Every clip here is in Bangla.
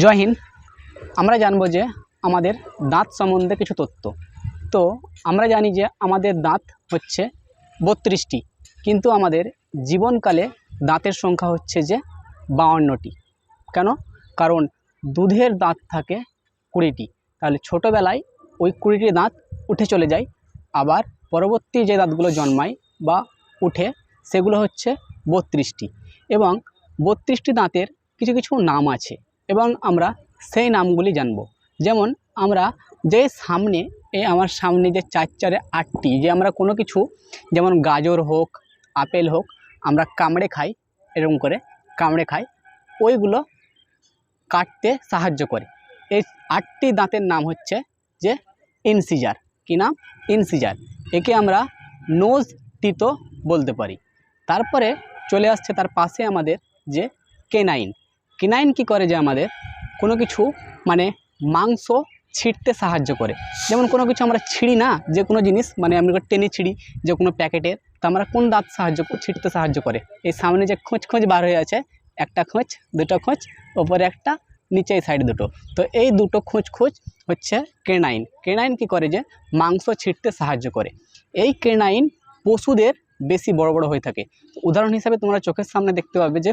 জয় হিন্দ। আমরা জানবো যে আমাদের দাঁত সম্বন্ধে কিছু তথ্য। তো আমরা জানি যে আমাদের দাঁত হচ্ছে 32টি, কিন্তু আমাদের জীবনকালে দাঁতের সংখ্যা হচ্ছে যে 52টি। কেন? কারণ দুধের দাঁত থাকে 20টি, তাহলে ছোটোবেলায় ওই 20টি দাঁত উঠে চলে যায়, আবার পরবর্তী যে দাঁতগুলো জন্মায় বা উঠে সেগুলো হচ্ছে 32টি। এবং 32টি দাঁতের কিছু কিছু নাম আছে এবং আমরা সেই নামগুলি জানব। যেমন আমরা যে সামনে আমার সামনে যে 4 4 8টি, যে আমরা কোনো কিছু যেমন গাজর হোক, আপেল হোক, আমরা কামড়ে খাই, এরকম করে কামড়ে খাই, ওইগুলো কাটতে সাহায্য করে। এই 8টি দাঁতের নাম হচ্ছে যে ইনসিজার। কি নাম? ইনসিজার। একে আমরা নোজ টিথও বলতে পারি। তারপরে চলে আসছে তার পাশে আমাদের যে কেনাইন। কেনাইন কি করে? যে আমাদের কোনো কিছু মানে মাংস ছিঁড়তে সাহায্য করে। যেমন কোনো কিছু আমরা ছিঁড়ি না, যে কোনো জিনিস মানে আমরা টেনে ছিঁড়ি যে কোনো প্যাকেটের, তো আমরা কোন দাঁত ছিঁড়তে সাহায্য করে? এই সামনে যে খোঁচ খোঁচ বার হয়ে আছে, একটা খোঁচ, দুটো খোঁচ, ওপরে একটা, নিচে এই সাইড দুটো, তো এই দুটো খোঁচ খোঁচ হচ্ছে কেনাইন। কেনাইন কি করে? যে মাংস ছিঁড়তে সাহায্য করে। এই কেনাইন পশুদের বেশি বড় বড় হয়ে থাকে। উদাহরণ হিসাবে তোমরা চোখের সামনে দেখতে পাবে যে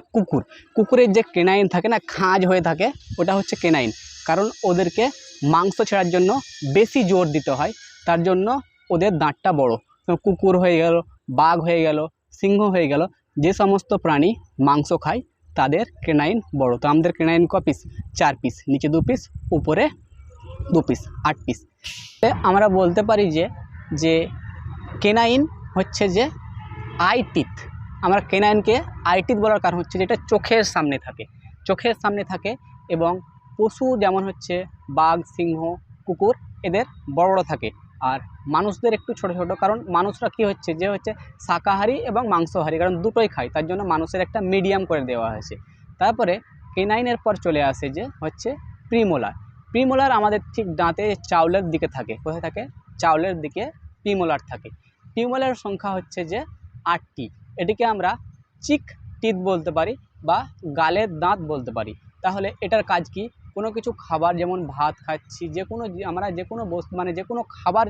কুকুরের যে কেনাইন থাকে না, খাঁজ হয়ে থাকে, ওটা হচ্ছে কেনাইন। কারণ ওদেরকে মাংস ছেঁড়ার জন্য বেশি জোর দিতে হয়, তার জন্য ওদের দাঁতটা বড়। কুকুর হয়ে গেল, বাঘ হয়ে গেল, সিংহ হয়ে গেল, যে সমস্ত প্রাণী মাংস খায় তাদের কেনাইন বড়। তো আমাদের কেনাইন ক পিস? 4 পিস, নিচে 2 পিস, উপরে 2 পিস, 8 পিস। আমরা বলতে পারি যে কেনাইন হচ্ছে যে আই টিথ। আমরা কেনাইনকে আই টিথ বলার কারণ হচ্ছে যেটা চোখের সামনে থাকে এবং পশু যেমন হচ্ছে বাঘ, সিংহ, কুকুর, এদের বড় বড় থাকে, আর মানুষদের একটু ছোট ছোট। কারণ মানুষরা কি হচ্ছে যে শাকাহারী এবং মাংসাহারী, কারণ দুটোই খায়, তার জন্য মানুষের একটা মিডিয়াম করে দেওয়া হয়েছে। তারপরে কেনাইনের পর চলে আসে যে হচ্ছে প্রিমোলার। প্রিমোলার আমাদের ঠিক দাঁতে চাউলের দিকে থাকে। কোথায় থাকে? চাউলের দিকে প্রিমোলার থাকে। প্রিমোলারের সংখ্যা হচ্ছে যে 8টি। এটিকে আমরা চিক টিথ বলতে পারি বা গালের দাঁত বলতে পারি। তাহলে এটার কাজ কি? কোনো কিছু খাবার, যেমন ভাত খাচ্ছি, আমরা যে কোনো বস্তু মানে যে কোনো খাবার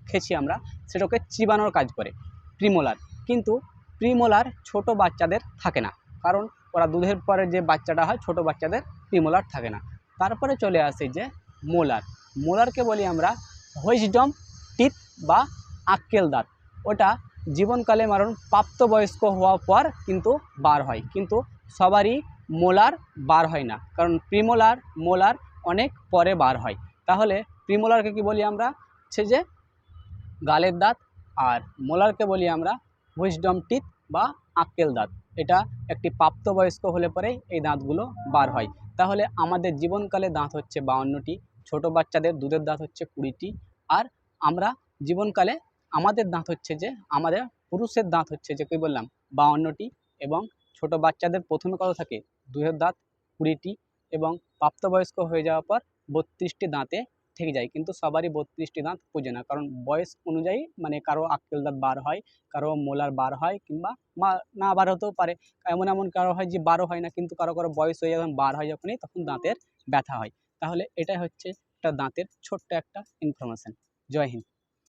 খেয়েছি আমরা, সেটাকে চিবানোর কাজ করে প্রিমোলার। কিন্তু প্রিমোলার ছোট বাচ্চাদের থাকে না, কারণ ওরা দুধের পরে যে বাচ্চাটা হয়, ছোট বাচ্চাদের প্রিমোলার থাকে না। তারপরে চলে আসে যে মোলার। মোলারকে বলি আমরা হুইজডম টিথ বা আক্কেল দাঁত। ওটা জীবনকালে কারণ প্রাপ্তবয়স্ক হওয়ার পর কিন্তু বার হয়, কিন্তু সবারই মোলার বার হয় না, কারণ মোলার অনেক পরে বার হয়। তাহলে প্রিমোলারকে কি বলি আমরা? হচ্ছে যে গালের দাঁত, আর মোলারকে বলি আমরা হুইজডম টিথ বা আক্কেল দাঁত। এটা একটি প্রাপ্তবয়স্ক হলে পরে এই দাঁতগুলো বার হয়। তাহলে আমাদের জীবনকালে দাঁত হচ্ছে 52টি, ছোট বাচ্চাদের দুধের দাঁত হচ্ছে 20টি, আর আমরা জীবনকালে আমাদের দাঁত হচ্ছে যে আমাদের পুরুষের দাঁত হচ্ছে যে কী বললাম 52টি, এবং ছোট বাচ্চাদের প্রথমে কত থাকে? দুধের দাঁত 20টি, এবং প্রাপ্তবয়স্ক হয়ে যাওয়ার পর 32টি দাঁতে থেকে যায়। কিন্তু সবারই 32টি দাঁত পূজে না, কারণ বয়স অনুযায়ী মানে কারো আক্কেল দাঁত বার হয়, কারো মোলার বার হয়, কিংবা না বার হতেও পারে। এমন কারো হয় যে বারও হয় না, কিন্তু কারো বয়স হয়ে যখন বার হয়, যখনই তখন দাঁতের ব্যথা হয়। তাহলে এটাই হচ্ছে একটা দাঁতের ছোট্ট একটা ইনফরমেশান। জয় হিন্দ।